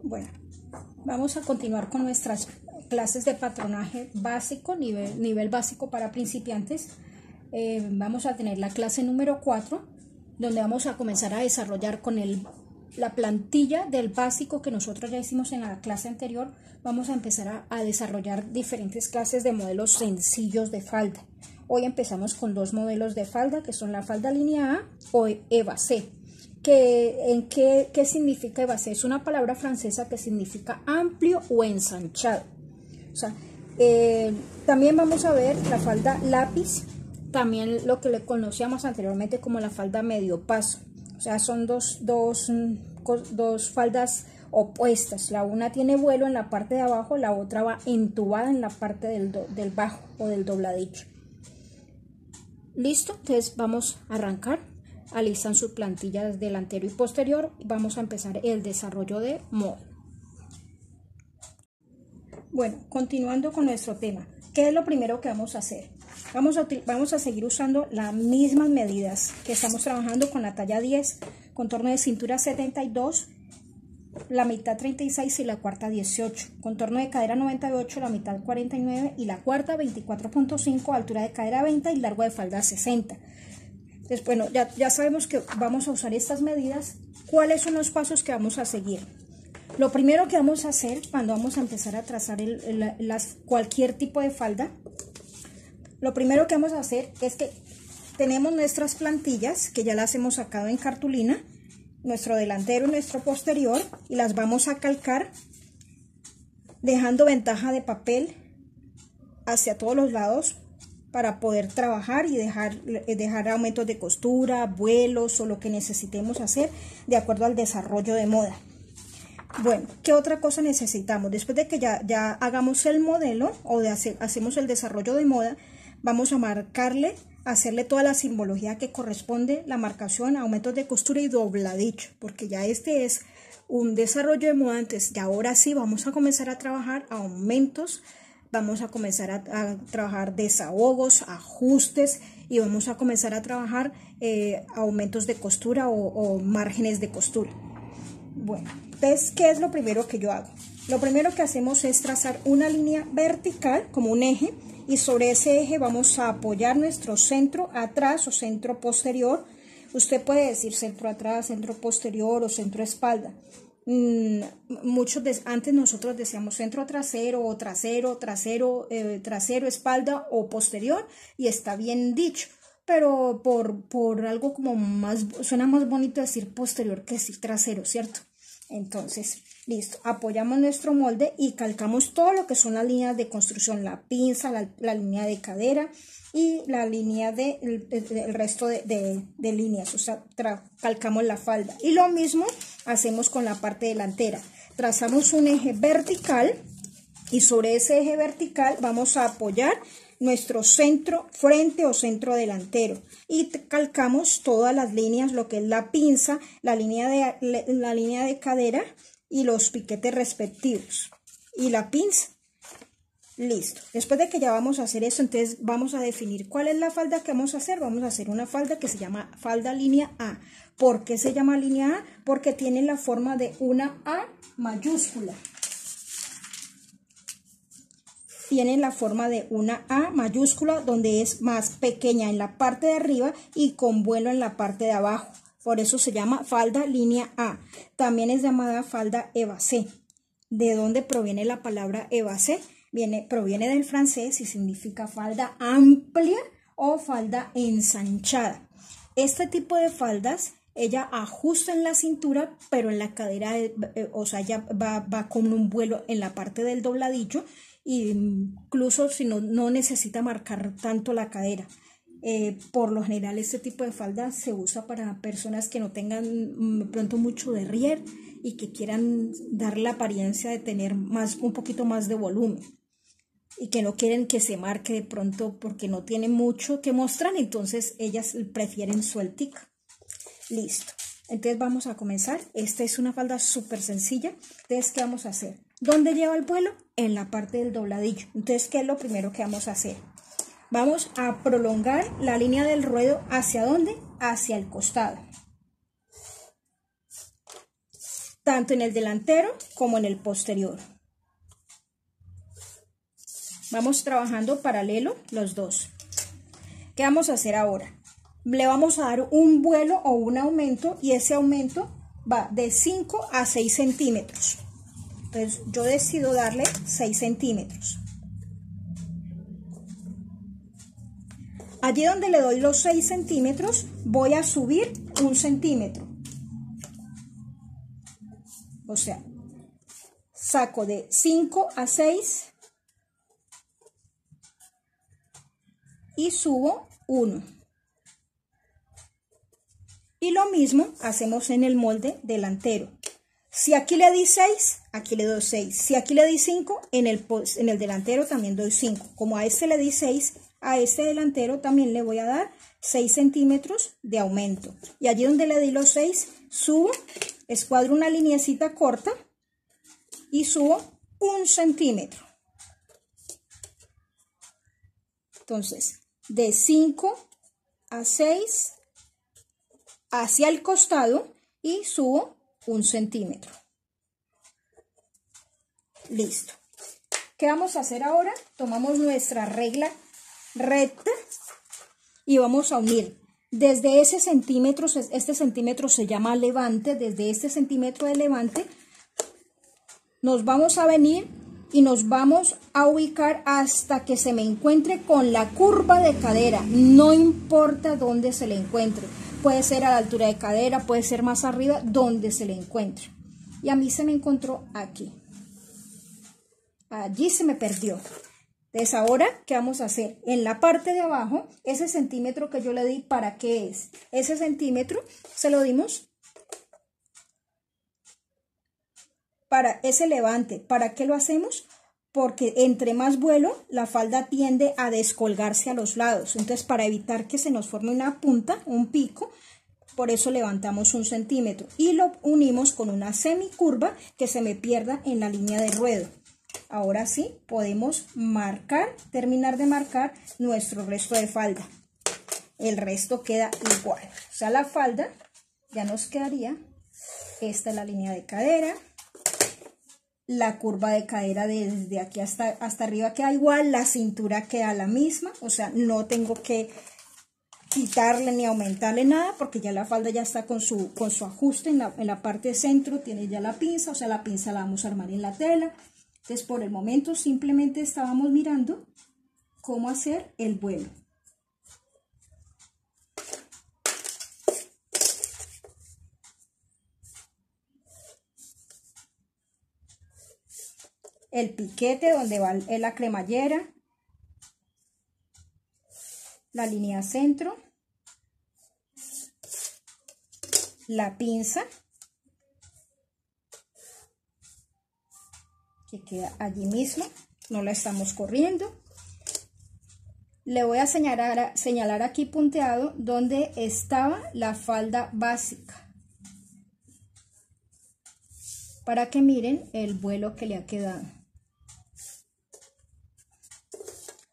Bueno, vamos a continuar con nuestras clases de patronaje básico, nivel básico para principiantes. Vamos a tener la clase número 4, donde vamos a comenzar a desarrollar con la plantilla del básico que nosotros ya hicimos en la clase anterior. Vamos a empezar a desarrollar diferentes clases de modelos sencillos de falda. Hoy empezamos con dos modelos de falda, que son la falda línea A o évasé. ¿Qué significa évasé? Es una palabra francesa que significa amplio o ensanchado. O sea, también vamos a ver la falda lápiz, también lo que le conocíamos anteriormente como la falda medio paso. O sea, son dos faldas opuestas. La una tiene vuelo en la parte de abajo, la otra va entubada en la parte del bajo o del dobladillo. ¿Listo? Entonces vamos a arrancar. Alistan sus plantillas delantero y posterior. Vamos a empezar el desarrollo de modelo. Bueno, continuando con nuestro tema, ¿qué es lo primero que vamos a hacer? Vamos a seguir usando las mismas medidas que estamos trabajando con la talla 10, contorno de cintura 72, la mitad 36 y la cuarta 18, contorno de cadera 98, la mitad 49 y la cuarta 24.5, altura de cadera 20 y largo de falda 60. Entonces, bueno, ya sabemos que vamos a usar estas medidas. ¿Cuáles son los pasos que vamos a seguir? Lo primero que vamos a hacer cuando vamos a empezar a trazar cualquier tipo de falda, lo primero que vamos a hacer es que tenemos nuestras plantillas, que ya las hemos sacado en cartulina, nuestro delantero y nuestro posterior, y las vamos a calcar dejando ventaja de papel hacia todos los lados, para poder trabajar y dejar aumentos de costura, vuelos o lo que necesitemos hacer de acuerdo al desarrollo de moda. Bueno, ¿qué otra cosa necesitamos? Después de que ya hagamos el modelo o hacemos el desarrollo de moda, vamos a marcarle, hacerle toda la simbología que corresponde, la marcación, aumentos de costura y dobladillo, porque ya este es un desarrollo de moda. Entonces ya ahora sí vamos a comenzar a trabajar aumentos. Vamos a comenzar a trabajar desahogos, ajustes y vamos a comenzar a trabajar aumentos de costura o márgenes de costura. Bueno, entonces, ¿qué es lo primero que yo hago? Lo primero que hacemos es trazar una línea vertical como un eje, y sobre ese eje vamos a apoyar nuestro centro atrás o centro posterior. Usted puede decir centro atrás, centro posterior o centro espalda. Antes nosotros decíamos centro trasero o trasero, espalda o posterior, y está bien dicho, pero por algo como suena más bonito decir posterior que decir trasero, ¿cierto? Entonces, listo, apoyamos nuestro molde y calcamos todo lo que son las líneas de construcción, la pinza, la línea de cadera y la línea el resto de líneas. O sea, calcamos la falda, y lo mismo hacemos con la parte delantera. Trazamos un eje vertical y sobre ese eje vertical vamos a apoyar nuestro centro frente o centro delantero, y calcamos todas las líneas, lo que es la pinza, la línea de cadera y los piquetes respectivos y la pinza. Listo. Después de que ya vamos a hacer eso, entonces vamos a definir cuál es la falda que vamos a hacer. Vamos a hacer una falda que se llama falda línea A. ¿Por qué se llama línea A? Porque tiene la forma de una A mayúscula. Tiene la forma de una A mayúscula, donde es más pequeña en la parte de arriba y con vuelo en la parte de abajo. Por eso se llama falda línea A. También es llamada falda évasé. ¿De dónde proviene la palabra évasé? Proviene del francés y significa falda amplia o falda ensanchada. Este tipo de faldas, ella ajusta en la cintura, pero en la cadera, o sea, ya va con un vuelo en la parte del dobladillo, e incluso si no necesita marcar tanto la cadera. Por lo general este tipo de falda se usa para personas que no tengan pronto mucho derrier y que quieran dar la apariencia de tener un poquito más de volumen, y que no quieren que se marque de pronto porque no tienen mucho que mostrar, entonces ellas prefieren sueltica. Listo, entonces vamos a comenzar. Esta es una falda súper sencilla. Entonces, ¿qué vamos a hacer? ¿Dónde lleva el vuelo? En la parte del dobladillo. Entonces, ¿qué es lo primero que vamos a hacer? Vamos a prolongar la línea del ruedo. ¿Hacia dónde? Hacia el costado. tanto en el delantero como en el posterior. Vamos trabajando paralelo los dos. ¿Qué vamos a hacer ahora? Le vamos a dar un vuelo o un aumento, y ese aumento va de 5 a 6 centímetros. Entonces yo decido darle 6 centímetros. Allí donde le doy los 6 centímetros, voy a subir 1 centímetro. O sea, saco de 5 a 6 y subo 1. Y lo mismo hacemos en el molde delantero. Si aquí le di 6, aquí le doy 6. Si aquí le di 5, en el delantero también doy 5. Como a este le di 6, a este delantero también le voy a dar 6 centímetros de aumento. Y allí donde le di los 6, subo, escuadro una lineecita corta y subo 1 centímetro. Entonces, de 5 a 6 hacia el costado y subo 1 centímetro. Listo. ¿Qué vamos a hacer ahora? Tomamos nuestra regla recta y vamos a unir desde ese centímetro. Este centímetro se llama levante. Desde este centímetro de levante nos vamos a venir y nos vamos a ubicar hasta que se me encuentre con la curva de cadera. No importa dónde se le encuentre. Puede ser a la altura de cadera, puede ser más arriba, donde se le encuentre. Y a mí se me encontró aquí. Allí se me perdió. Entonces ahora, ¿qué vamos a hacer? En la parte de abajo, ese centímetro que yo le di, ¿para qué es? Ese centímetro se lo dimos para ese levante. ¿Para qué lo hacemos? Porque entre más vuelo, la falda tiende a descolgarse a los lados. Entonces, para evitar que se nos forme una punta, un pico, por eso levantamos 1 centímetro. Y lo unimos con una semicurva que se me pierda en la línea de ruedo. Ahora sí, podemos marcar, terminar de marcar nuestro resto de falda. El resto queda igual. O sea, la falda ya nos quedaría, esta es la línea de cadera. La curva de cadera desde aquí hasta arriba queda igual, la cintura queda la misma, o sea, no tengo que quitarle ni aumentarle nada porque ya la falda ya está con su ajuste en la parte de centro, tiene ya la pinza, o sea, la pinza la vamos a armar en la tela. Entonces, por el momento simplemente estábamos mirando cómo hacer el vuelo. El piquete donde va la cremallera, la línea centro, la pinza que queda allí mismo, no la estamos corriendo. Le voy a señalar aquí punteado donde estaba la falda básica para que miren el vuelo que le ha quedado.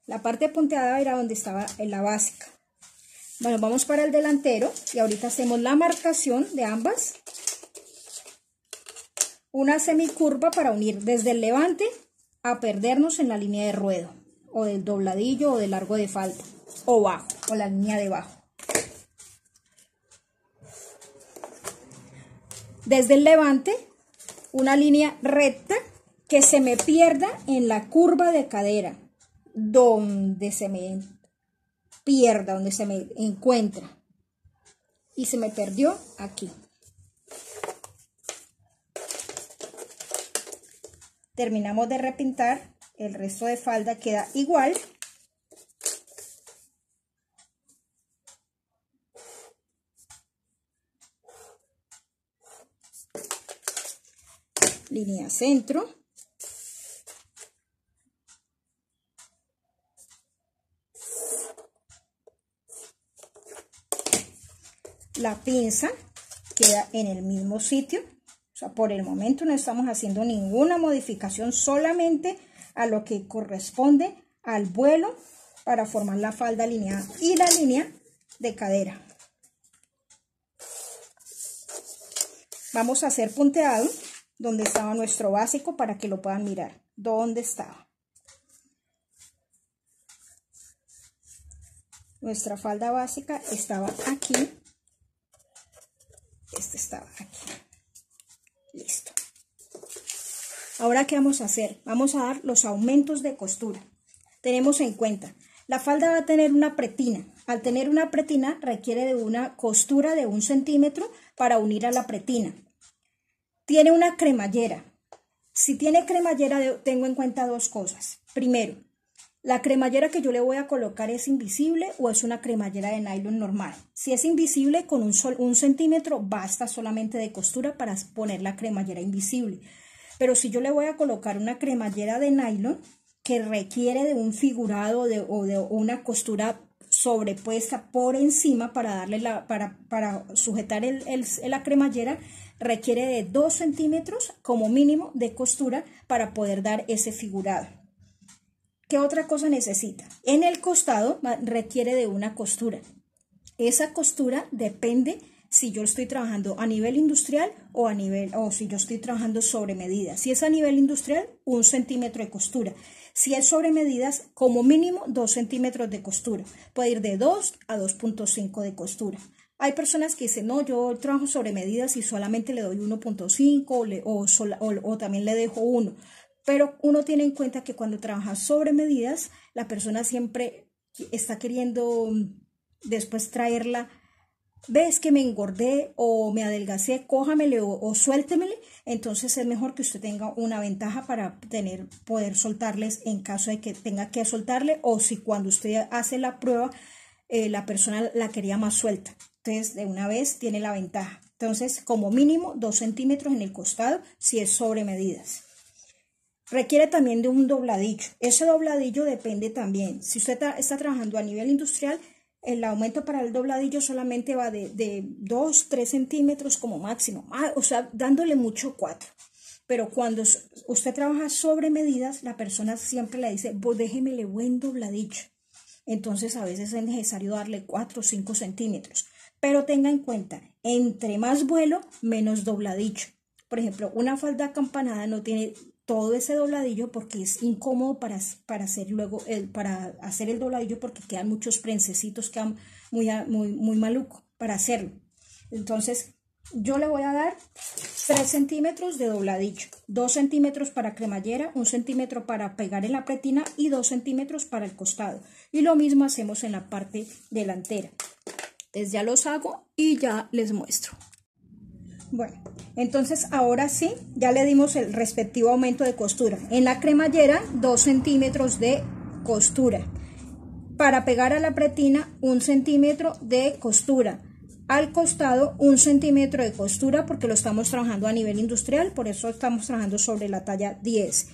La parte punteada era donde estaba en la básica. Bueno, vamos para el delantero y ahorita hacemos la marcación de ambas. Una semicurva para unir desde el levante a perdernos en la línea de ruedo, o del dobladillo o del largo de falda, o bajo, o la línea de bajo. Desde el levante, una línea recta que se me pierda en la curva de cadera, donde se me pierda, donde se me encuentra. Y se me perdió aquí. Terminamos de repintar, el resto de falda queda igual. Línea centro. La pinza queda en el mismo sitio. O sea, por el momento no estamos haciendo ninguna modificación, solamente a lo que corresponde al vuelo para formar la falda alineada y la línea de cadera. vamos a hacer punteado donde estaba nuestro básico para que lo puedan mirar. ¿Dónde estaba? Nuestra falda básica estaba aquí. Este estaba aquí. Listo. Ahora, ¿qué vamos a hacer? Vamos a dar los aumentos de costura. Tenemos en cuenta, la falda va a tener una pretina. Al tener una pretina, requiere de una costura de 1 centímetro para unir a la pretina. Tiene una cremallera. Si tiene cremallera, tengo en cuenta dos cosas. Primero, la cremallera que yo le voy a colocar es invisible o es una cremallera de nylon normal. Si es invisible, con 1 centímetro basta solamente de costura para poner la cremallera invisible. Pero si yo le voy a colocar una cremallera de nylon que requiere de un figurado o de una costura sobrepuesta por encima para darle para sujetar la cremallera, requiere de 2 centímetros como mínimo de costura para poder dar ese figurado. ¿Qué otra cosa necesita? En el costado requiere de una costura. Esa costura depende si yo estoy trabajando a nivel industrial o si yo estoy trabajando sobre medida. Si es a nivel industrial, 1 centímetro de costura. Si es sobre medidas, como mínimo 2 centímetros de costura. Puede ir de 2 a 2.5 de costura. Hay personas que dicen, no, yo trabajo sobre medidas y solamente le doy 1.5 o también le dejo 1. Pero uno tiene en cuenta que cuando trabaja sobre medidas, la persona siempre está queriendo después traerla. ¿Ves que me engordé o me adelgacé? Cójamele o suéltemele. Entonces es mejor que usted tenga una ventaja para poder soltarles en caso de que tenga que soltarle, o si cuando usted hace la prueba la persona la quería más suelta. Entonces de una vez tiene la ventaja. Entonces como mínimo 2 centímetros en el costado si es sobre medidas. Requiere también de un dobladillo. Ese dobladillo depende también. Si usted está trabajando a nivel industrial, el aumento para el dobladillo solamente va de 2, 3 centímetros como máximo, o sea, dándole mucho 4. Pero cuando usted trabaja sobre medidas, la persona siempre le dice, déjemele buen dobladillo. Entonces a veces es necesario darle 4 o 5 centímetros. Pero tenga en cuenta, entre más vuelo, menos dobladillo. Por ejemplo, una falda acampanada no tiene todo ese dobladillo porque es incómodo para hacer el dobladillo, porque quedan muchos prensecitos, quedan muy maluco para hacerlo. Entonces yo le voy a dar 3 centímetros de dobladillo, 2 centímetros para cremallera, 1 centímetro para pegar en la pretina y 2 centímetros para el costado. Y lo mismo hacemos en la parte delantera. Entonces ya los hago y ya les muestro. Bueno, entonces ahora sí, ya le dimos el respectivo aumento de costura. En la cremallera, 2 centímetros de costura. Para pegar a la pretina, 1 centímetro de costura. Al costado, 1 centímetro de costura porque lo estamos trabajando a nivel industrial, por eso estamos trabajando sobre la talla 10.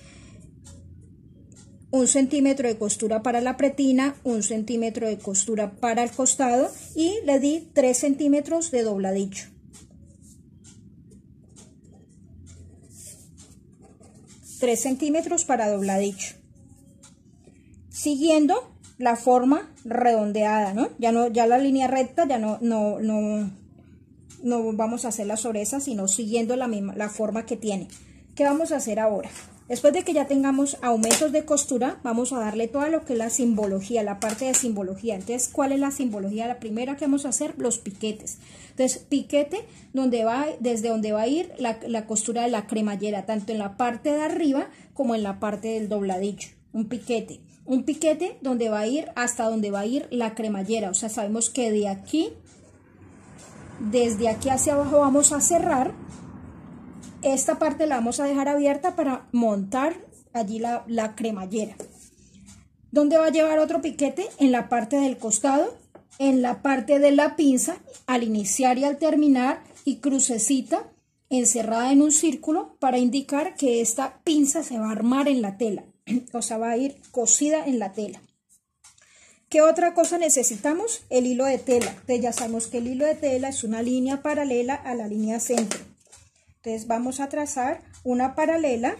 1 centímetro de costura para la pretina, 1 centímetro de costura para el costado y le di 3 centímetros de dobladillo. 3 centímetros para dobladillo, siguiendo la forma redondeada, ¿no? Ya la línea recta ya no vamos a hacerla sobre esa, sino siguiendo la forma que tiene. ¿Qué vamos a hacer ahora? Después de que ya tengamos aumentos de costura, vamos a darle todo lo que es la simbología, la parte de simbología. Entonces, ¿cuál es la simbología? La primera que vamos a hacer, los piquetes. Entonces, piquete desde donde va a ir la costura de la cremallera, tanto en la parte de arriba como en la parte del dobladillo. Un piquete donde va a ir hasta donde va a ir la cremallera. O sea, sabemos que desde aquí hacia abajo vamos a cerrar. Esta parte la vamos a dejar abierta para montar allí la cremallera. ¿Dónde va a llevar otro piquete? En la parte del costado, en la parte de la pinza, al iniciar y al terminar, y crucecita encerrada en un círculo para indicar que esta pinza se va a armar en la tela, o sea, va a ir cosida en la tela. ¿Qué otra cosa necesitamos? El hilo de tela. Entonces ya sabemos que el hilo de tela es una línea paralela a la línea centro. Entonces vamos a trazar una paralela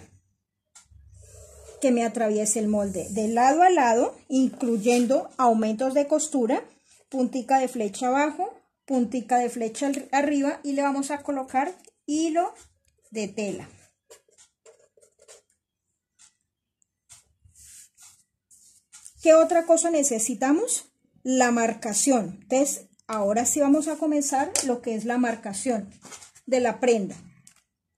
que me atraviese el molde de lado a lado, incluyendo aumentos de costura, puntica de flecha abajo, puntica de flecha arriba, y le vamos a colocar hilo de tela. ¿Qué otra cosa necesitamos? La marcación. Entonces, ahora sí vamos a comenzar lo que es la marcación de la prenda.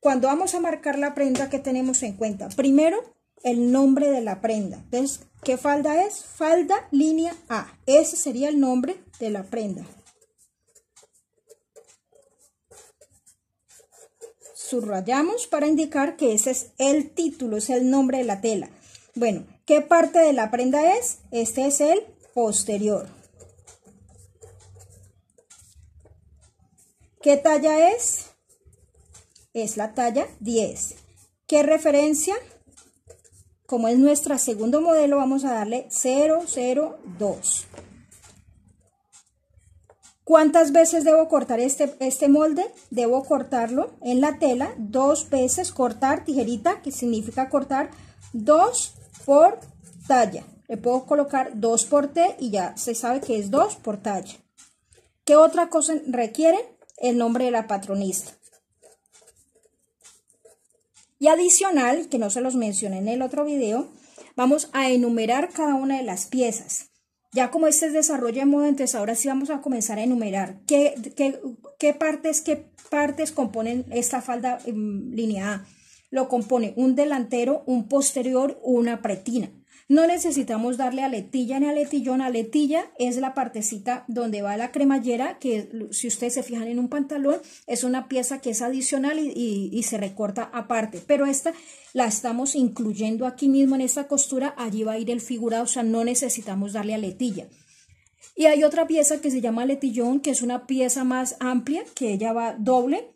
Cuando vamos a marcar la prenda, ¿qué tenemos en cuenta? Primero, el nombre de la prenda. Entonces, ¿qué falda es? Falda línea A. Ese sería el nombre de la prenda. Subrayamos para indicar que ese es el título, es el nombre de la tela. Bueno, ¿qué parte de la prenda es? Este es el posterior. ¿Qué talla es? Es la talla 10. ¿Qué referencia? Como es nuestro segundo modelo, vamos a darle 002. ¿Cuántas veces debo cortar este molde? Debo cortarlo en la tela 2 veces, cortar tijerita, que significa cortar 2 por talla. Le puedo colocar 2 por T y ya se sabe que es 2 por talla. ¿Qué otra cosa requiere? El nombre de la patronista. Y adicional, que no se los mencioné en el otro video, vamos a enumerar cada una de las piezas. Ya como este es desarrollo de moda, entonces ahora sí vamos a comenzar a enumerar qué partes componen esta falda línea A. Lo compone un delantero, un posterior, una pretina. No necesitamos darle aletilla ni aletillón. Aletilla es la partecita donde va la cremallera, que si ustedes se fijan en un pantalón, es una pieza que es adicional y se recorta aparte. Pero esta la estamos incluyendo aquí mismo en esta costura, allí va a ir el figurado, o sea, no necesitamos darle aletilla. Y hay otra pieza que se llama aletillón, que es una pieza más amplia, que ella va doble,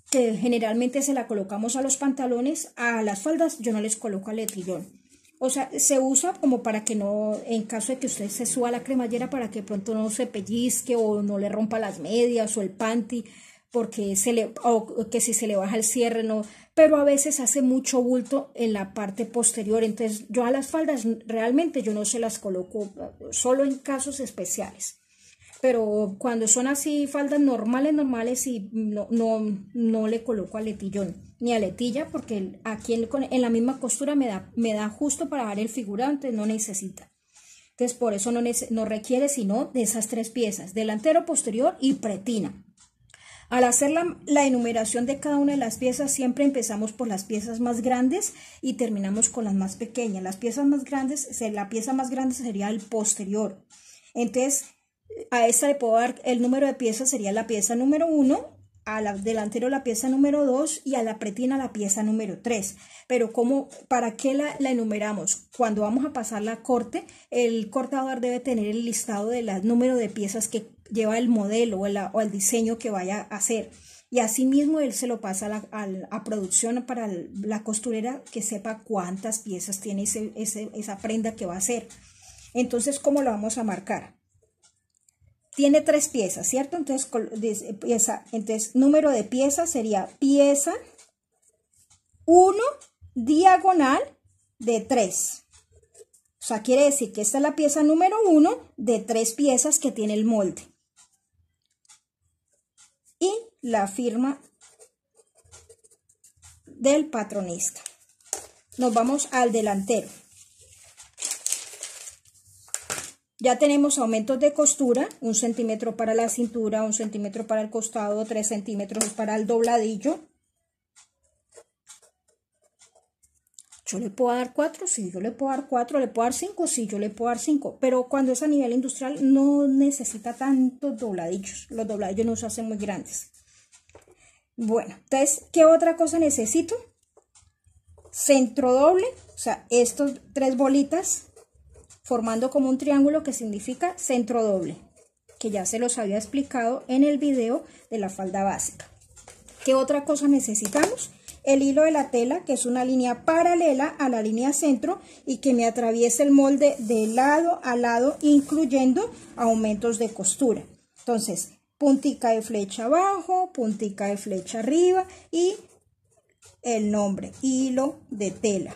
que generalmente se la colocamos a los pantalones. A las faldas yo no les coloco aletillón. O sea, se usa como para que no, en caso de que usted se suba a la cremallera, para que pronto no se pellizque o no le rompa las medias o el panty, porque o que si se le baja el cierre, no. Pero a veces hace mucho bulto en la parte posterior. Entonces yo a las faldas realmente yo no se las coloco, solo en casos especiales. Pero cuando son así faldas normales y no le coloco aletillón ni aletilla, porque aquí en la misma costura me da justo para dar el figurado, entonces no necesita. Entonces por eso no requiere sino de esas 3 piezas, delantero, posterior y pretina. Al hacer la enumeración de cada una de las piezas, siempre empezamos por las piezas más grandes y terminamos con las más pequeñas. Las piezas más grandes, la pieza más grande sería el posterior. Entonces, a esta le puedo dar el número de piezas, sería la pieza número 1, al delantero la pieza número 2 y a la pretina la pieza número 3. Pero ¿para qué la enumeramos? Cuando vamos a pasar la corte, el cortador debe tener el listado del número de piezas que lleva el modelo o el diseño que vaya a hacer. Y asimismo él se lo pasa a producción para la costurera, que sepa cuántas piezas tiene esa prenda que va a hacer. Entonces, ¿cómo lo vamos a marcar? Tiene 3 piezas, ¿cierto? Entonces, número de piezas sería pieza 1 diagonal de 3. O sea, quiere decir que esta es la pieza número 1 de 3 piezas que tiene el molde. Y la firma del patronista. Nos vamos al delantero. Ya tenemos aumentos de costura, 1 centímetro para la cintura, 1 centímetro para el costado, 3 centímetros para el dobladillo. Yo le puedo dar 4, sí, yo le puedo dar 4, le puedo dar 5, sí, yo le puedo dar 5. Pero cuando es a nivel industrial no necesita tantos dobladillos. Los dobladillos no se hacen muy grandes. Bueno, entonces, ¿qué otra cosa necesito? Centro doble, o sea, estos 3 bolitas formando como un triángulo, que significa centro doble, que ya se los había explicado en el video de la falda básica. ¿Qué otra cosa necesitamos? El hilo de la tela, que es una línea paralela a la línea centro y que me atraviesa el molde de lado a lado, incluyendo aumentos de costura. Entonces, puntica de flecha abajo, puntica de flecha arriba y el nombre, hilo de tela.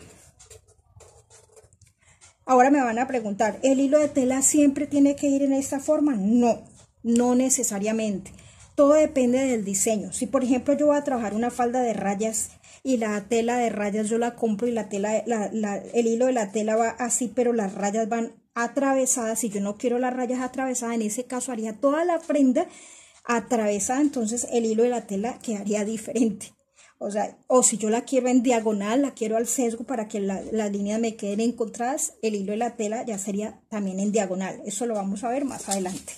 Ahora me van a preguntar, ¿el hilo de tela siempre tiene que ir en esta forma? No, no necesariamente. todo depende del diseño. Si por ejemplo yo voy a trabajar una falda de rayas y la tela de rayas yo la compro y la tela, el hilo de la tela va así, pero las rayas van atravesadas. Si yo no quiero las rayas atravesadas, en ese caso haría toda la prenda atravesada, entonces el hilo de la tela quedaría diferente. O sea, o si yo la quiero en diagonal, la quiero al sesgo para que las líneas me queden encontradas, el hilo de la tela ya sería también en diagonal. Eso lo vamos a ver más adelante.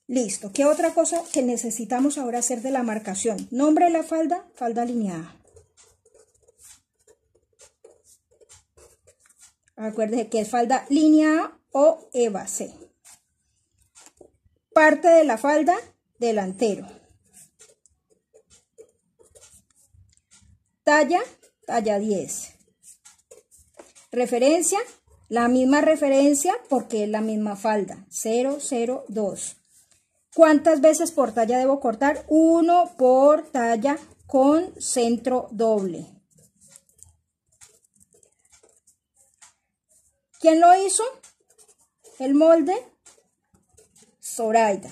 Listo. ¿Qué otra cosa que necesitamos ahora hacer de la marcación? Nombre de la falda, falda alineada. Acuérdense que es falda lineada o evase. Parte de la falda, delantero. Talla, talla 10. Referencia, la misma referencia porque es la misma falda, 002. ¿Cuántas veces por talla debo cortar? 1 por talla con centro doble. ¿Quién lo hizo? El molde, Zoraida.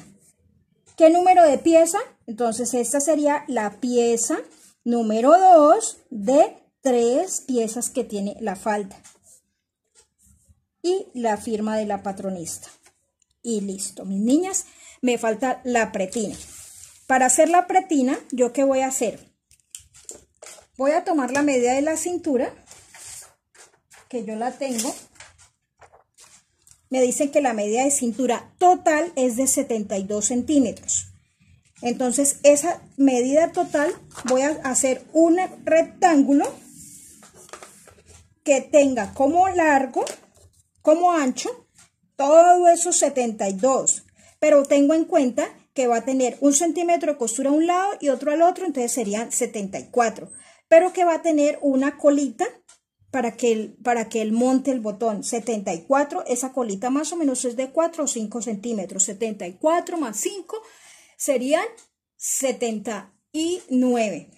¿Qué número de pieza? Entonces esta sería la pieza número 2 de 3 piezas que tiene la falda. Y la firma de la patronista. Y listo, mis niñas. Me falta la pretina. Para hacer la pretina, ¿yo qué voy a hacer? Voy a tomar la medida de la cintura, que yo la tengo. Me dicen que la medida de cintura total es de 72 centímetros. Entonces, esa medida total voy a hacer un rectángulo que tenga como largo, como ancho, todo eso 72. Pero tengo en cuenta que va a tener 1 centímetro de costura a un lado y otro al otro, entonces serían 74. Pero que va a tener una colita para que él monte el botón. 74, esa colita más o menos es de 4 o 5 centímetros. 74 más 5 serían 79.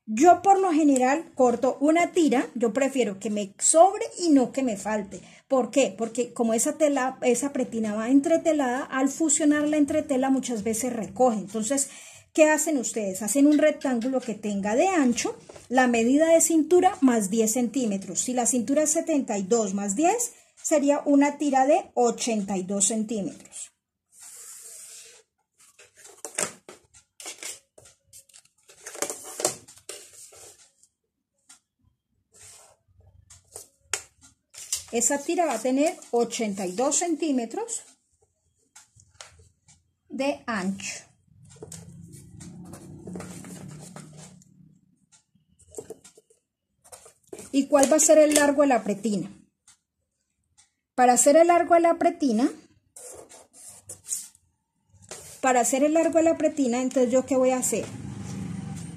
Yo por lo general corto una tira, yo prefiero que me sobre y no que me falte. ¿Por qué? Porque como esa tela, esa pretina va entretelada, al fusionar la entretela muchas veces recoge. Entonces, ¿qué hacen ustedes? Hacen un rectángulo que tenga de ancho la medida de cintura más 10 centímetros. Si la cintura es 72 más 10, sería una tira de 82 centímetros. Esa tira va a tener 82 centímetros de ancho. ¿Y cuál va a ser el largo de la pretina? Para hacer el largo de la pretina, entonces ¿yo qué voy a hacer?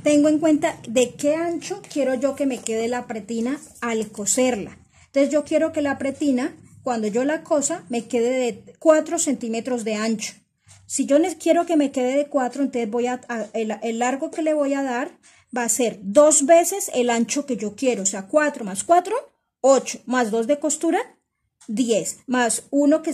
Tengo en cuenta de qué ancho quiero yo que me quede la pretina al coserla. Entonces yo quiero que la pretina, cuando yo la cosa, me quede de 4 centímetros de ancho. Si yo quiero que me quede de 4, entonces el largo que le voy a dar va a ser 2 veces el ancho que yo quiero. O sea, 4 más 4, 8, más 2 de costura, 10, más 1 que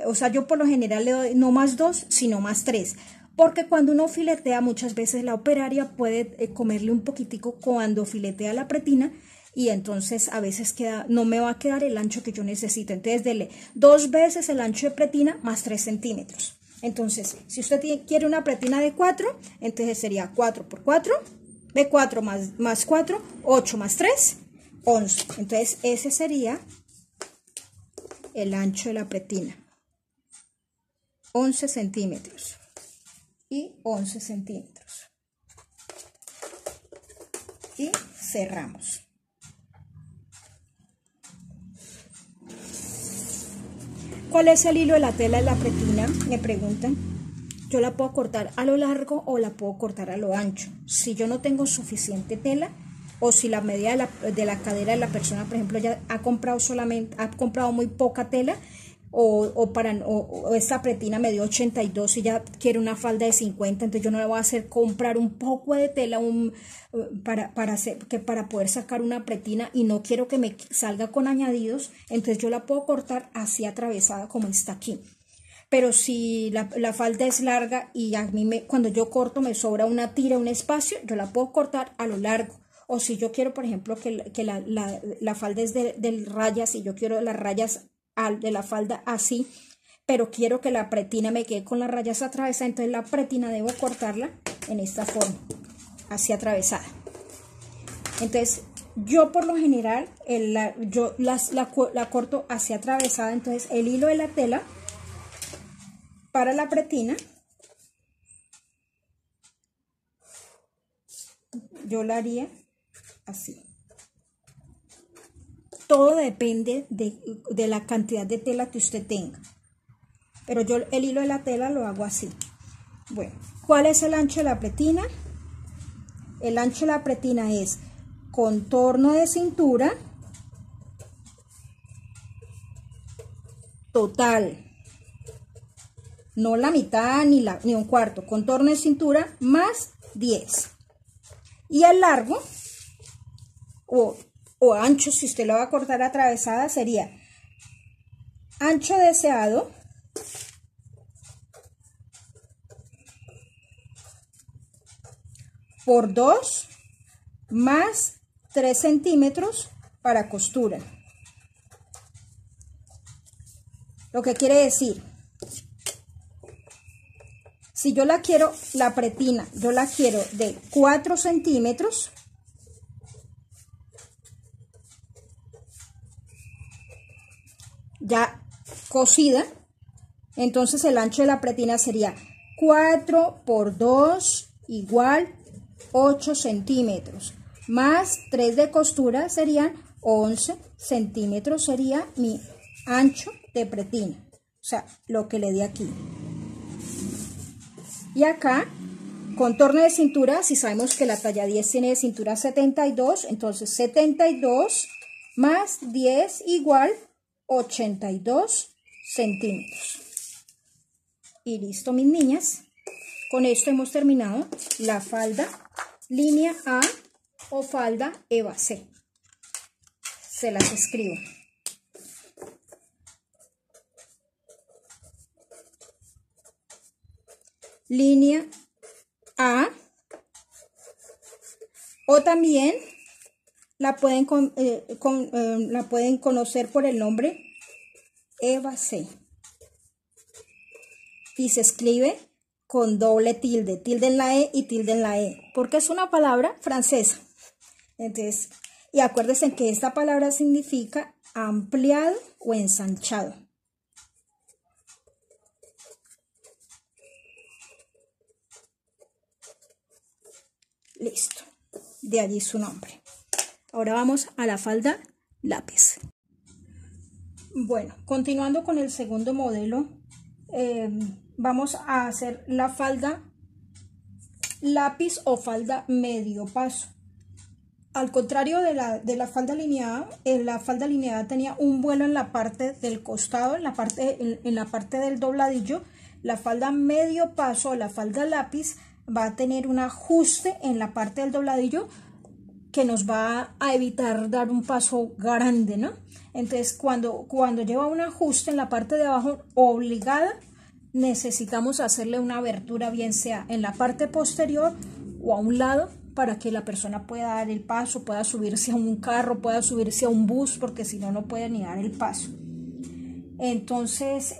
o sea, yo por lo general le doy no más 2, sino más 3. Porque cuando uno filetea, muchas veces la operaria puede comerle un poquitico cuando filetea la pretina. Y entonces a veces no me va a quedar el ancho que yo necesito. Entonces dele 2 veces el ancho de pretina más 3 centímetros. Entonces, si usted quiere una pretina de 4, entonces sería 4 por 4, de 4 más 4, 8 más 3, 11. Entonces ese sería el ancho de la pretina. 11 centímetros y 11 centímetros. Y cerramos. ¿Cuál es el hilo de la tela de la pretina? Me preguntan. Yo la puedo cortar a lo largo o la puedo cortar a lo ancho. Si yo no tengo suficiente tela o si la medida de la cadera de la persona, por ejemplo, ya ha comprado muy poca tela o esta pretina me dio 82 y ya quiere una falda de 50, entonces yo no le voy a hacer comprar un poco de tela para poder sacar una pretina y no quiero que me salga con añadidos, entonces yo la puedo cortar así atravesada como está aquí. Pero si la falda es larga y a mí cuando yo corto me sobra una tira, un espacio, yo la puedo cortar a lo largo. O si yo quiero, por ejemplo, que la falda es de rayas y yo quiero las rayas de la falda así, pero quiero que la pretina me quede con las rayas atravesadas, entonces la pretina debo cortarla en esta forma, así atravesada. Entonces, yo por lo general, yo la corto así atravesada, entonces el hilo de la tela para la pretina, yo la haría así. Todo depende de la cantidad de tela que usted tenga. Pero yo el hilo de la tela lo hago así. Bueno, ¿cuál es el ancho de la pretina? El ancho de la pretina es contorno de cintura total. No la mitad ni un cuarto. Contorno de cintura más 10. Y el largo o ancho, si usted lo va a cortar atravesada, sería ancho deseado por 2 más 3 centímetros para costura. Lo que quiere decir, si yo la quiero, la pretina, yo la quiero de 4 centímetros, ya cosida, entonces el ancho de la pretina sería 4 por 2 igual 8 centímetros, más 3 de costura serían 11 centímetros, sería mi ancho de pretina, o sea, lo que le di aquí. Y acá, contorno de cintura, si sabemos que la talla 10 tiene de cintura 72, entonces 72 más 10 igual 82 centímetros. Y listo, mis niñas. Con esto hemos terminado la falda línea A o falda Eva C. Se las escribo. Línea A, o también la pueden conocer por el nombre Eva C. Y se escribe con doble tilde, tilde en la E y tilde en la E, porque es una palabra francesa. Entonces, y acuérdense que esta palabra significa ampliado o ensanchado. Listo, de allí su nombre. Ahora vamos a la falda lápiz. Bueno, continuando con el segundo modelo, vamos a hacer la falda lápiz o falda medio paso. Al contrario de la falda lineada, la falda lineada tenía un vuelo en la parte del costado, en la parte del dobladillo. La falda medio paso o la falda lápiz va a tener un ajuste en la parte del dobladillo que nos va a evitar dar un paso grande, ¿no? Entonces, cuando lleva un ajuste en la parte de abajo obligada, necesitamos hacerle una abertura, bien sea en la parte posterior o a un lado, para que la persona pueda dar el paso, pueda subirse a un carro, pueda subirse a un bus, porque si no, no puede ni dar el paso. Entonces,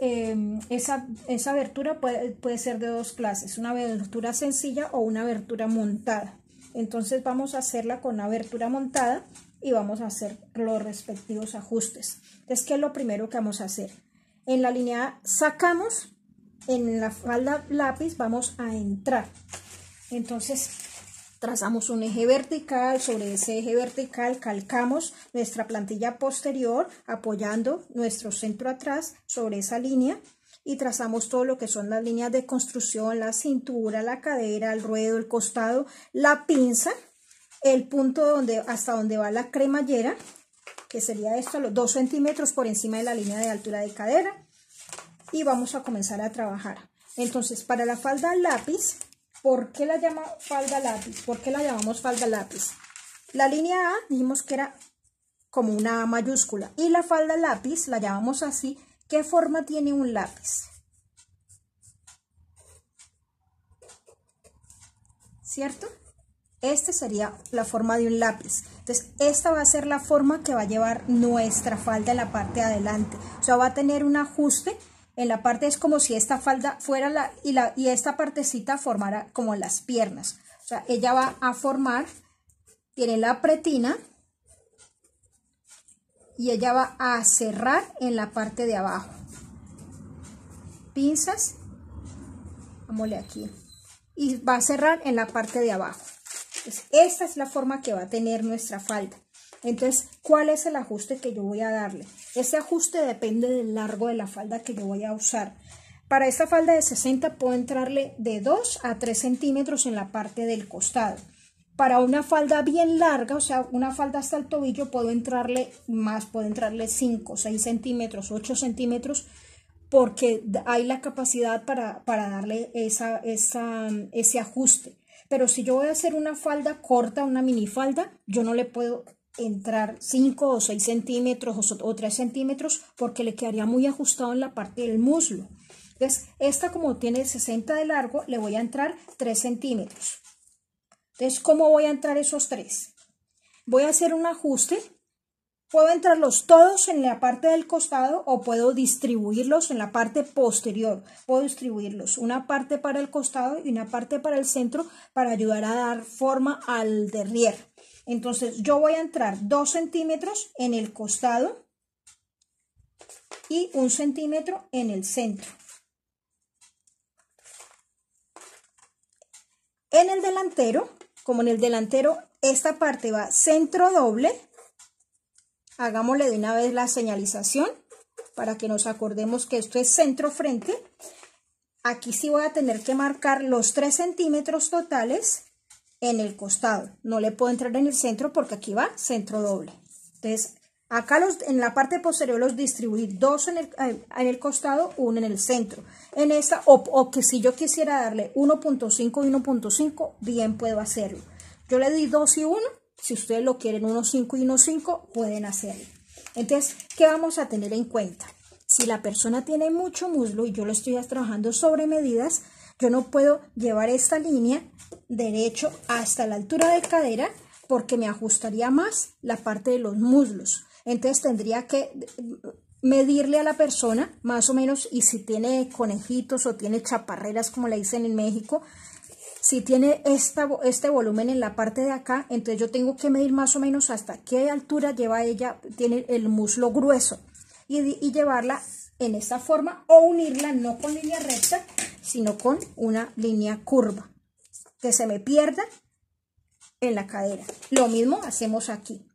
esa abertura puede ser de dos clases, una abertura sencilla o una abertura montada. Entonces vamos a hacerla con una abertura montada y vamos a hacer los respectivos ajustes. Entonces, ¿qué es lo primero que vamos a hacer? En la línea sacamos, en la falda lápiz vamos a entrar. Entonces, trazamos un eje vertical, sobre ese eje vertical calcamos nuestra plantilla posterior apoyando nuestro centro atrás sobre esa línea y trazamos todo lo que son las líneas de construcción, la cintura, la cadera, el ruedo, el costado, la pinza, el punto hasta donde va la cremallera, que sería esto, los 2 centímetros por encima de la línea de altura de cadera, y vamos a comenzar a trabajar. Entonces, para la falda lápiz, ¿por qué la llama falda lápiz? ¿Por qué la llamamos falda lápiz? La línea A dijimos que era como una A mayúscula y la falda lápiz la llamamos así. ¿Qué forma tiene un lápiz? ¿cierto? Esta sería la forma de un lápiz. Entonces, esta va a ser la forma que va a llevar nuestra falda en la parte de adelante. O sea, va a tener un ajuste en la parte, es como si esta falda fuera y esta partecita formara como las piernas. O sea, ella va a formar, tiene la pretina y ella va a cerrar en la parte de abajo. Pinzas, vámonos aquí, y va a cerrar en la parte de abajo. Entonces, esta es la forma que va a tener nuestra falda. Entonces, ¿cuál es el ajuste que yo voy a darle? Este ajuste depende del largo de la falda que yo voy a usar. Para esta falda de 60 puedo entrarle de 2 a 3 centímetros en la parte del costado. Para una falda bien larga, o sea, una falda hasta el tobillo, puedo entrarle más, puedo entrarle 5, 6 centímetros, 8 centímetros, porque hay la capacidad para darle ese ajuste. Pero si yo voy a hacer una falda corta, una minifalda, yo no le puedo entrar 5 o 6 centímetros o 3 centímetros porque le quedaría muy ajustado en la parte del muslo. Entonces, esta como tiene 60 de largo, le voy a entrar 3 centímetros. Entonces, ¿cómo voy a entrar esos 3? Voy a hacer un ajuste. Puedo entrarlos todos en la parte del costado o puedo distribuirlos en la parte posterior. Puedo distribuirlos una parte para el costado y una parte para el centro para ayudar a dar forma al derrière. Entonces yo voy a entrar 2 centímetros en el costado y 1 centímetro en el centro. En el delantero, como en el delantero esta parte va centro doble, hagámosle de una vez la señalización para que nos acordemos que esto es centro frente. Aquí sí voy a tener que marcar los 3 centímetros totales en el costado. No le puedo entrar en el centro porque aquí va centro doble. Entonces, acá en la parte posterior los distribuí 2 en el costado, 1 en el centro. En esta, o que si yo quisiera darle 1.5 y 1.5, bien puedo hacerlo. Yo le di 2 y 1. Si ustedes lo quieren 1.5 y 1.5, pueden hacerlo. Entonces, ¿qué vamos a tener en cuenta? Si la persona tiene mucho muslo y yo lo estoy trabajando sobre medidas, yo no puedo llevar esta línea derecho hasta la altura de cadera porque me ajustaría más la parte de los muslos. Entonces, tendría que medirle a la persona más o menos, y si tiene conejitos o tiene chaparreras, como le dicen en México, si tiene este volumen en la parte de acá, entonces yo tengo que medir más o menos hasta qué altura lleva ella, tiene el muslo grueso, y llevarla en esta forma o unirla no con línea recta, sino con una línea curva, que se me pierda en la cadera. Lo mismo hacemos aquí,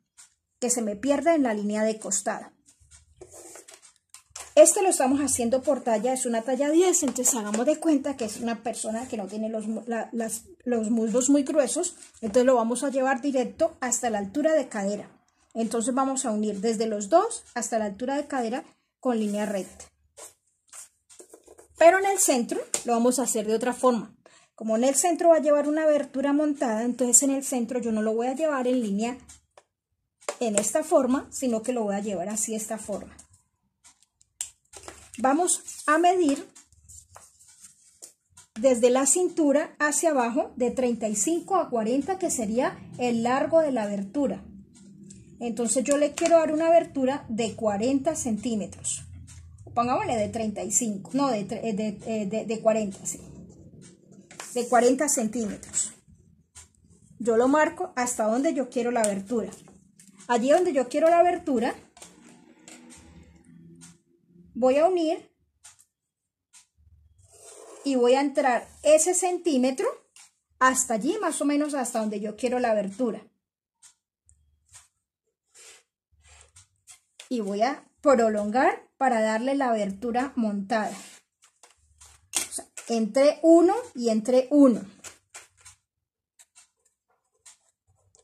que se me pierda en la línea de costado. Este lo estamos haciendo por talla, es una talla 10, entonces hagamos de cuenta que es una persona que no tiene los muslos muy gruesos, entonces lo vamos a llevar directo hasta la altura de cadera. Entonces vamos a unir desde los 2 hasta la altura de cadera con línea recta. Pero en el centro lo vamos a hacer de otra forma. Como en el centro va a llevar una abertura montada, entonces en el centro yo no lo voy a llevar en línea en esta forma, sino que lo voy a llevar así, de esta forma. Vamos a medir desde la cintura hacia abajo de 35 a 40, que sería el largo de la abertura. Entonces yo le quiero dar una abertura de 40 centímetros. Pongámosle de 35, no, de 40, sí. De 40 centímetros. Yo lo marco hasta donde yo quiero la abertura. Allí donde yo quiero la abertura, voy a unir y voy a entrar ese centímetro hasta allí, más o menos hasta donde yo quiero la abertura. Y voy a prolongar para darle la abertura montada. O sea, entre 1 y entre 1.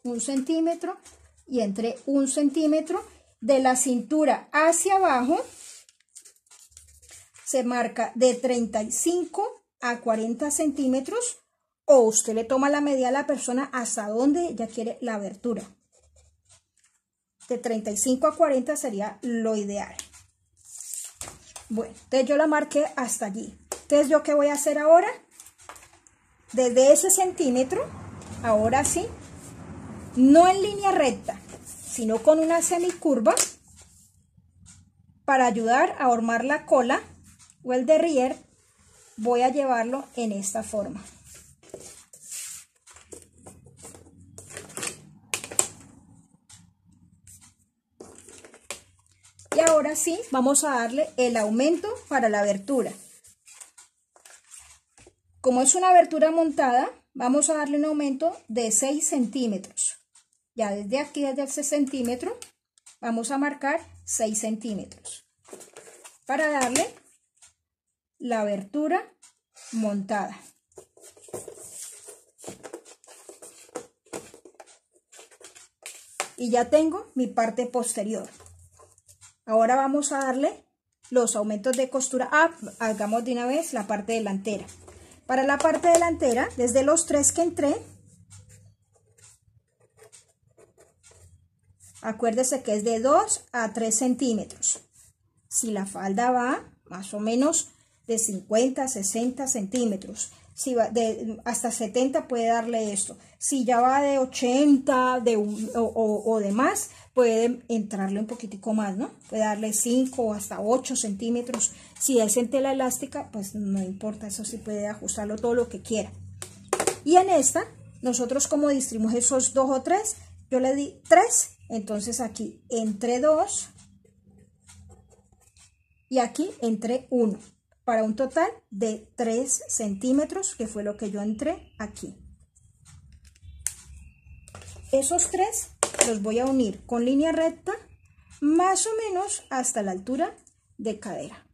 1 centímetro y entre 1 centímetro de la cintura hacia abajo. Se marca de 35 a 40 centímetros, o usted le toma la medida a la persona hasta donde ella quiere la abertura. De 35 a 40 sería lo ideal. Bueno, entonces yo la marqué hasta allí. Entonces, ¿yo qué voy a hacer ahora? Desde ese centímetro ahora sí, no en línea recta, sino con una semicurva para ayudar a armar la cola o el derrier. Voy a llevarlo en esta forma. Y ahora sí, vamos a darle el aumento para la abertura. Como es una abertura montada, vamos a darle un aumento de 6 centímetros. Ya desde aquí, desde el centímetro, vamos a marcar 6 centímetros para darle la abertura montada. Y ya tengo mi parte posterior. Ahora vamos a darle los aumentos de costura. Hagamos de una vez la parte delantera. Para la parte delantera, desde los 3 que entré, acuérdese que es de 2 a 3 centímetros. Si la falda va más o menos de 50 a 60 centímetros, si va hasta 70 puede darle esto. Si ya va de 80 o de más, puede entrarle un poquitico más, ¿no? Puede darle 5 o hasta 8 centímetros. Si es en tela elástica, pues no importa, eso sí puede ajustarlo todo lo que quiera. Y en esta, nosotros como distribuimos esos 2 o 3, yo le di 3, entonces aquí entre 2 y aquí entre 1. Para un total de 3 centímetros, que fue lo que yo entré aquí. Esos 3 los voy a unir con línea recta, más o menos hasta la altura de cadera.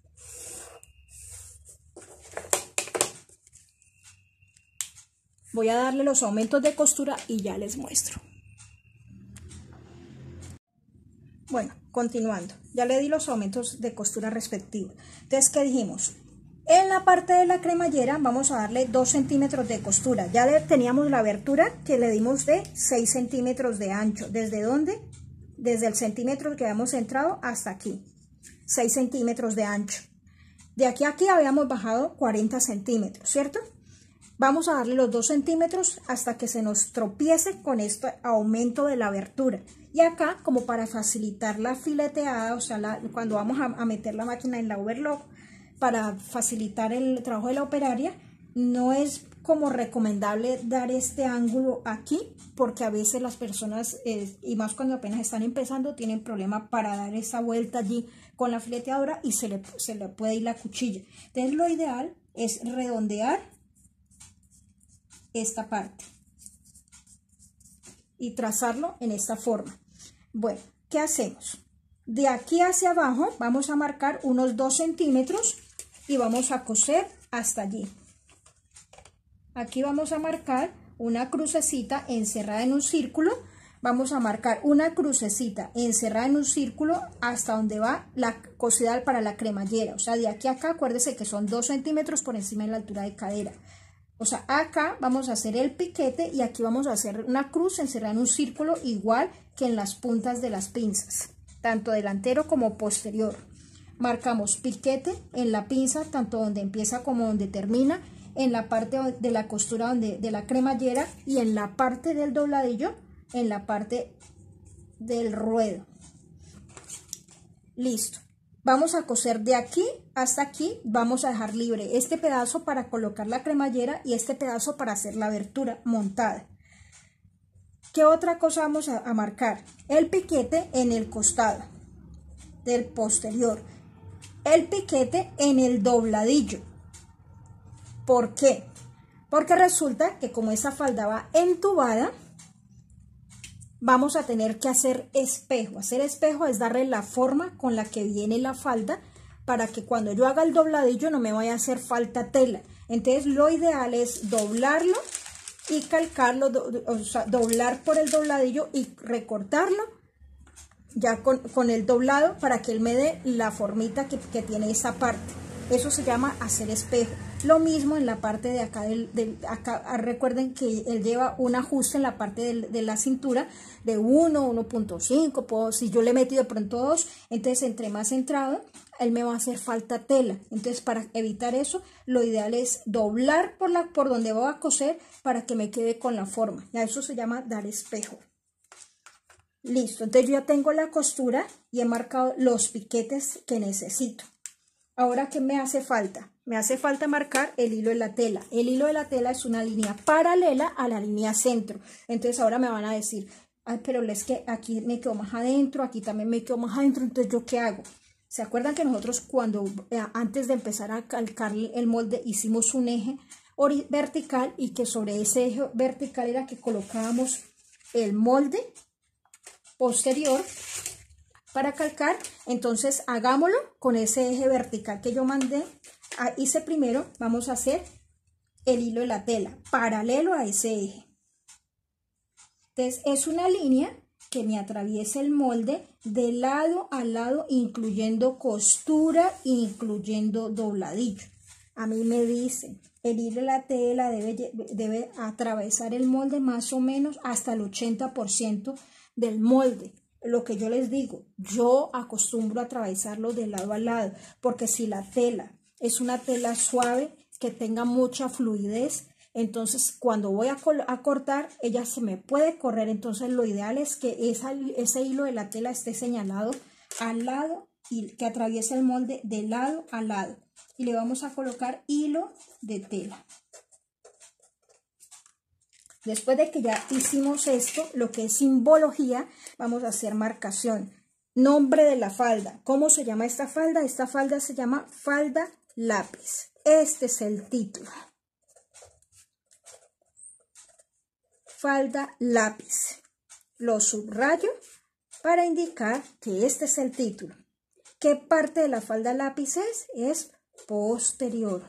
Voy a darle los aumentos de costura y ya les muestro. Bueno, continuando, ya le di los aumentos de costura respectivos. Entonces, ¿qué dijimos? En la parte de la cremallera vamos a darle 2 centímetros de costura. Ya teníamos la abertura que le dimos de 6 centímetros de ancho. ¿Desde dónde? Desde el centímetro que habíamos entrado hasta aquí. 6 centímetros de ancho. De aquí a aquí habíamos bajado 40 centímetros, ¿cierto? Vamos a darle los 2 centímetros hasta que se nos tropiece con este aumento de la abertura. Y acá, como para facilitar la fileteada, o sea, cuando vamos a meter la máquina en la overlock, para facilitar el trabajo de la operaria, no es como recomendable dar este ángulo aquí, porque a veces las personas, y más cuando apenas están empezando, tienen problema para dar esa vuelta allí con la fileteadora y se le puede ir la cuchilla. Entonces lo ideal es redondear esta parte y trazarlo en esta forma. Bueno, ¿qué hacemos? De aquí hacia abajo vamos a marcar unos 2 centímetros y vamos a coser hasta allí. Aquí vamos a marcar una crucecita encerrada en un círculo. Vamos a marcar una crucecita encerrada en un círculo hasta donde va la cosida para la cremallera. O sea, de aquí a acá, acuérdese que son 2 centímetros por encima de la altura de cadera. O sea, acá vamos a hacer el piquete y aquí vamos a hacer una cruz encerrada en un círculo igual que en las puntas de las pinzas, tanto delantero como posterior. Marcamos piquete en la pinza, tanto donde empieza como donde termina, en la parte de la costura de la cremallera y en la parte del dobladillo, en la parte del ruedo. Listo. Vamos a coser de aquí hasta aquí, vamos a dejar libre este pedazo para colocar la cremallera y este pedazo para hacer la abertura montada. ¿Qué otra cosa vamos a marcar? El piquete en el costado del posterior. El piquete en el dobladillo. ¿Por qué? Porque resulta que como esa falda va entubada, vamos a tener que hacer espejo. Hacer espejo es darle la forma con la que viene la falda para que cuando yo haga el dobladillo no me vaya a hacer falta tela. Entonces lo ideal es doblarlo y calcarlo, o sea, doblar por el dobladillo y recortarlo ya con el doblado para que él me dé la formita que tiene esa parte. Eso se llama hacer espejo. Lo mismo en la parte de acá, acá recuerden que él lleva un ajuste en la parte de la cintura de 1, 1.5, si yo le he metido de pronto 2, entonces entre más centrado, él me va a hacer falta tela. Entonces, para evitar eso, lo ideal es doblar por donde voy a coser para que me quede con la forma. Y a eso se llama dar espejo. Listo, entonces yo ya tengo la costura y he marcado los piquetes que necesito. Ahora, ¿qué me hace falta? Me hace falta marcar el hilo de la tela. El hilo de la tela es una línea paralela a la línea centro. Entonces ahora me van a decir, ay, pero es que aquí me quedo más adentro, aquí también me quedo más adentro, entonces ¿yo qué hago? ¿Se acuerdan que nosotros antes de empezar a calcar el molde hicimos un eje vertical y que sobre ese eje vertical era que colocábamos el molde posterior para calcar? Entonces hagámoslo con ese eje vertical que yo mandé. Hice primero, vamos a hacer el hilo de la tela paralelo a ese eje. Entonces es una línea que me atraviesa el molde de lado a lado, incluyendo costura, incluyendo dobladillo. A mí me dicen, el hilo de la tela debe atravesar el molde más o menos hasta el 80% del molde. Lo que yo les digo, yo acostumbro a atravesarlo de lado a lado, porque si la tela es una tela suave, que tenga mucha fluidez, entonces cuando voy a cortar, ella se me puede correr. Entonces lo ideal es que ese hilo de la tela esté señalado al lado y que atraviese el molde de lado a lado. Y le vamos a colocar hilo de tela. Después de que ya hicimos esto, lo que es simbología, vamos a hacer marcación. Nombre de la falda. ¿Cómo se llama esta falda? Esta falda se llama falda lápiz. Este es el título. Falda lápiz. Lo subrayo para indicar que este es el título. ¿Qué parte de la falda lápiz es? Es posterior.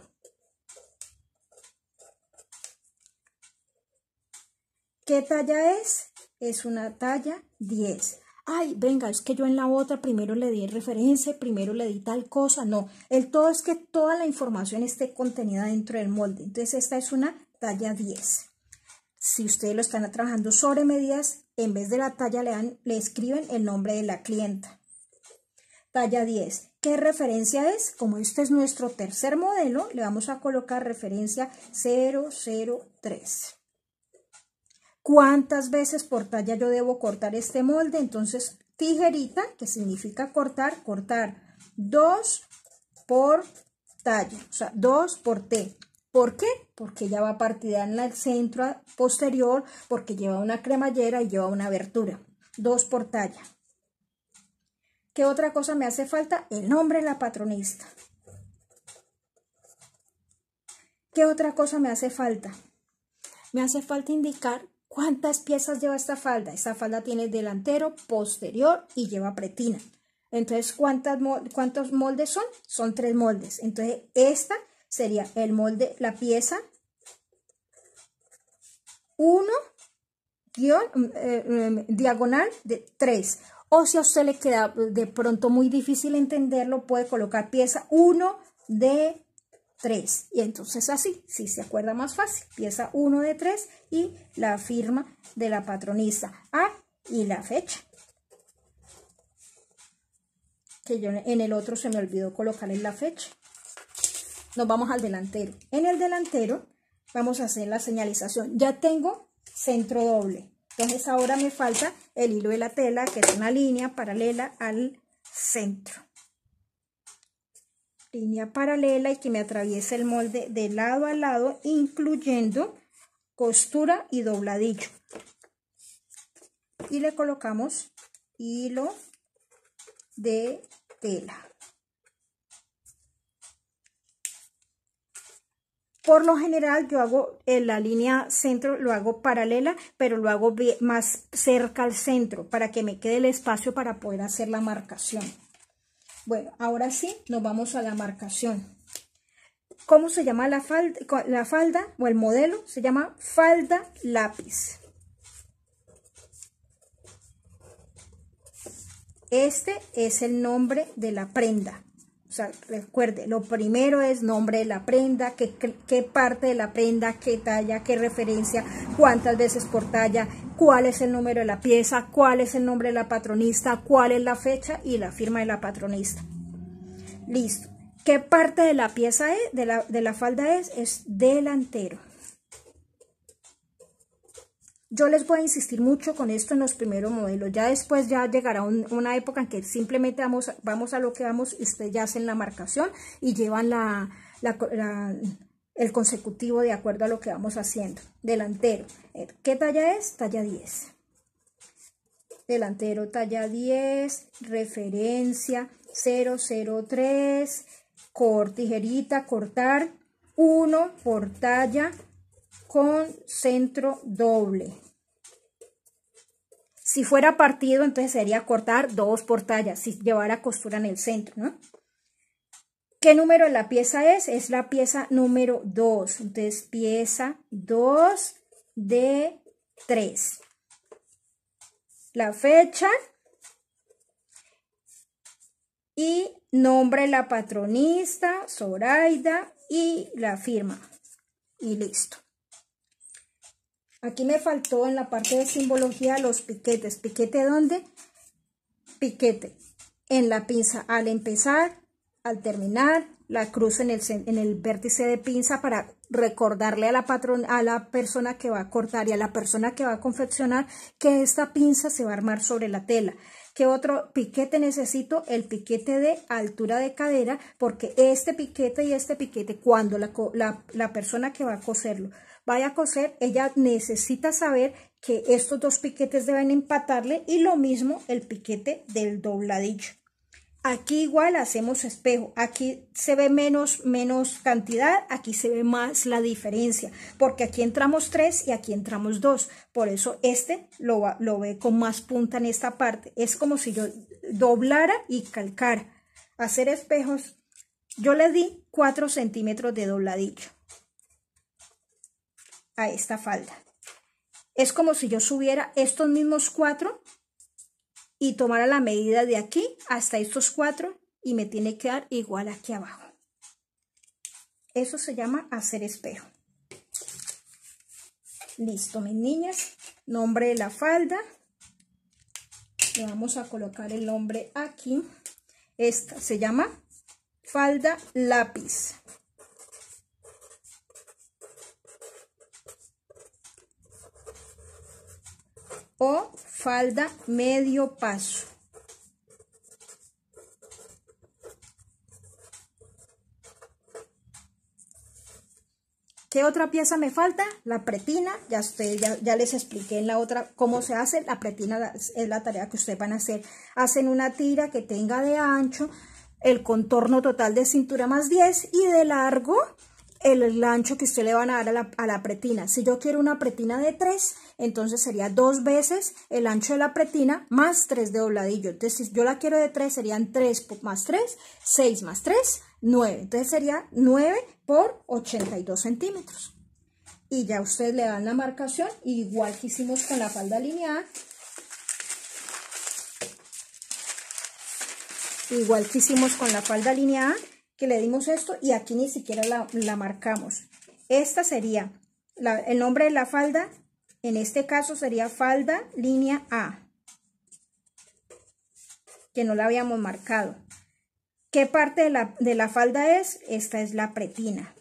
¿Qué talla es? Es una talla 10. Ay, venga, es que yo en la otra primero le di referencia, primero le di tal cosa. No, el todo es que toda la información esté contenida dentro del molde. Entonces esta es una talla 10. Si ustedes lo están trabajando sobre medidas, en vez de la talla le escriben el nombre de la clienta. Talla 10. ¿Qué referencia es? Como este es nuestro tercer modelo, le vamos a colocar referencia 003. ¿Cuántas veces por talla yo debo cortar este molde? Entonces, tijerita, que significa cortar, 2 por talla, o sea, 2 por T. ¿Por qué? Porque ella va partida en el centro posterior, porque lleva una cremallera y lleva una abertura. 2 por talla. ¿Qué otra cosa me hace falta? El nombre de la patronista. ¿Qué otra cosa me hace falta? Me hace falta indicar cuántas piezas lleva esta falda. Esta falda tiene delantero, posterior y lleva pretina. Entonces, ¿cuántos moldes son? Son 3 moldes. Entonces, esta sería el molde, la pieza 1 diagonal de 3. O si a usted le queda de pronto muy difícil entenderlo, puede colocar pieza 1 de 3. Y entonces así, si se acuerda más fácil, pieza 1 de 3 y la firma de la patronista. Y la fecha. Que yo en el otro se me olvidó colocarle la fecha. Nos vamos al delantero. En el delantero vamos a hacer la señalización. Ya tengo centro doble. Entonces ahora me falta el hilo de la tela, que es una línea paralela al centro. Línea paralela y que me atraviese el molde de lado a lado, incluyendo costura y dobladillo. Y le colocamos hilo de tela. Por lo general yo hago la línea centro, lo hago paralela, pero lo hago más cerca al centro para que me quede el espacio para poder hacer la marcación. Bueno, ahora sí nos vamos a la marcación. ¿Cómo se llama la falda o el modelo? Se llama falda lápiz. Este es el nombre de la prenda. O sea, recuerde, lo primero es nombre de la prenda, qué parte de la prenda, qué talla, qué referencia, cuántas veces por talla, cuál es el número de la pieza, cuál es el nombre de la patronista, cuál es la fecha y la firma de la patronista. Listo. ¿Qué parte de la pieza es, de la falda es? Es delantero. Yo les voy a insistir mucho con esto en los primeros modelos. Ya después ya llegará una época en que simplemente vamos a lo que vamos y ustedes ya hacen la marcación y llevan el consecutivo de acuerdo a lo que vamos haciendo. Delantero. ¿Qué talla es? Talla 10. Delantero talla 10, referencia 003, tijerita, cortar 1 por talla con centro doble. Si fuera partido, entonces sería cortar 2 por talla, si llevara costura en el centro, ¿no? ¿Qué número de la pieza es? Es la pieza número 2. Entonces, pieza 2 de 3. La fecha y nombre de la patronista, Zoraida, y la firma. Y listo. Aquí me faltó en la parte de simbología los piquetes. ¿Piquete dónde? Piquete en la pinza al empezar, al terminar, la cruz en el vértice de pinza para recordarle a la persona que va a cortar y a la persona que va a confeccionar que esta pinza se va a armar sobre la tela. ¿Qué otro piquete necesito? El piquete de altura de cadera, porque este piquete y este piquete, cuando la persona que va a coserlo vaya a coser, ella necesita saber que estos dos piquetes deben empatarle, y lo mismo el piquete del dobladillo. Aquí igual hacemos espejo, aquí se ve menos cantidad, aquí se ve más la diferencia, porque aquí entramos 3 y aquí entramos 2, por eso este lo ve con más punta en esta parte. Es como si yo doblara y calcara. Hacer espejos, yo le di 4 centímetros de dobladillo a esta falda. Es como si yo subiera estos mismos 4 y tomara la medida de aquí hasta estos 4 y me tiene que dar igual aquí abajo. Eso se llama hacer espejo. Listo, mis niñas. Nombre de la falda. Le vamos a colocar el nombre aquí. Esta se llama falda lápiz. O falda medio paso. ¿Qué otra pieza me falta? La pretina. Ya les expliqué en la otra cómo se hace. La pretina es la tarea que ustedes van a hacer. Hacen una tira que tenga de ancho el contorno total de cintura más 10 y de largo el ancho que usted le van a dar a la pretina. Si yo quiero una pretina de 3, entonces sería 2 veces el ancho de la pretina más 3 de dobladillo. Entonces, si yo la quiero de 3, serían 3 más 3, 6 más 3, 9. Entonces sería 9 por 82 centímetros. Y ya ustedes le dan la marcación, igual que hicimos con la falda lineada. Igual que hicimos con la falda lineada, que le dimos esto y aquí ni siquiera la marcamos. Esta sería el nombre de la falda, en este caso sería falda línea A, que no la habíamos marcado. ¿Qué parte de la falda es? Esta es la pretina.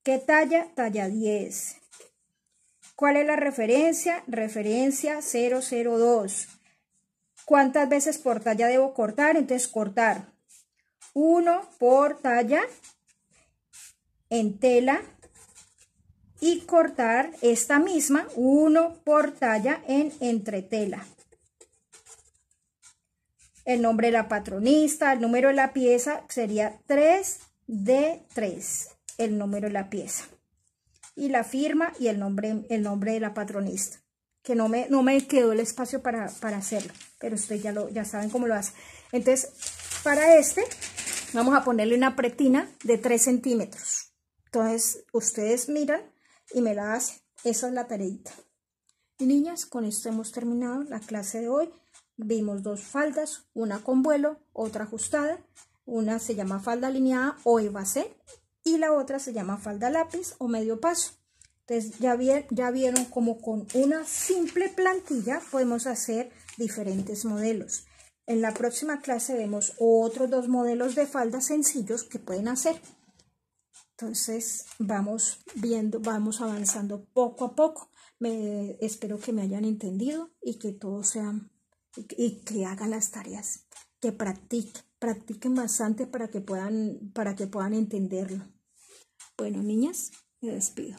¿Qué talla? Talla 10. ¿Cuál es la referencia? Referencia 002. ¿Cuántas veces por talla debo cortar? Entonces cortar 1 por talla en tela y cortar esta misma 1 por talla en entretela. El nombre de la patronista, el número de la pieza sería 3 de 3, el número de la pieza. Y la firma y el nombre de la patronista. Que no me quedó el espacio para hacerlo, pero ustedes ya saben cómo lo hacen. Entonces, para este vamos a ponerle una pretina de 3 centímetros. Entonces, ustedes miran y me la hacen. Esa es la tareita. Y niñas, con esto hemos terminado la clase de hoy. Vimos 2 faldas, una con vuelo, otra ajustada. Una se llama falda lineada o evasé y la otra se llama falda lápiz o medio paso. Entonces, ya vieron cómo con una simple plantilla podemos hacer diferentes modelos. En la próxima clase vemos otros 2 modelos de falda sencillos que pueden hacer. Entonces vamos viendo, vamos avanzando poco a poco. Espero que me hayan entendido y que todos sean, y que hagan las tareas, que practiquen bastante para que puedan entenderlo. Bueno, niñas, me despido.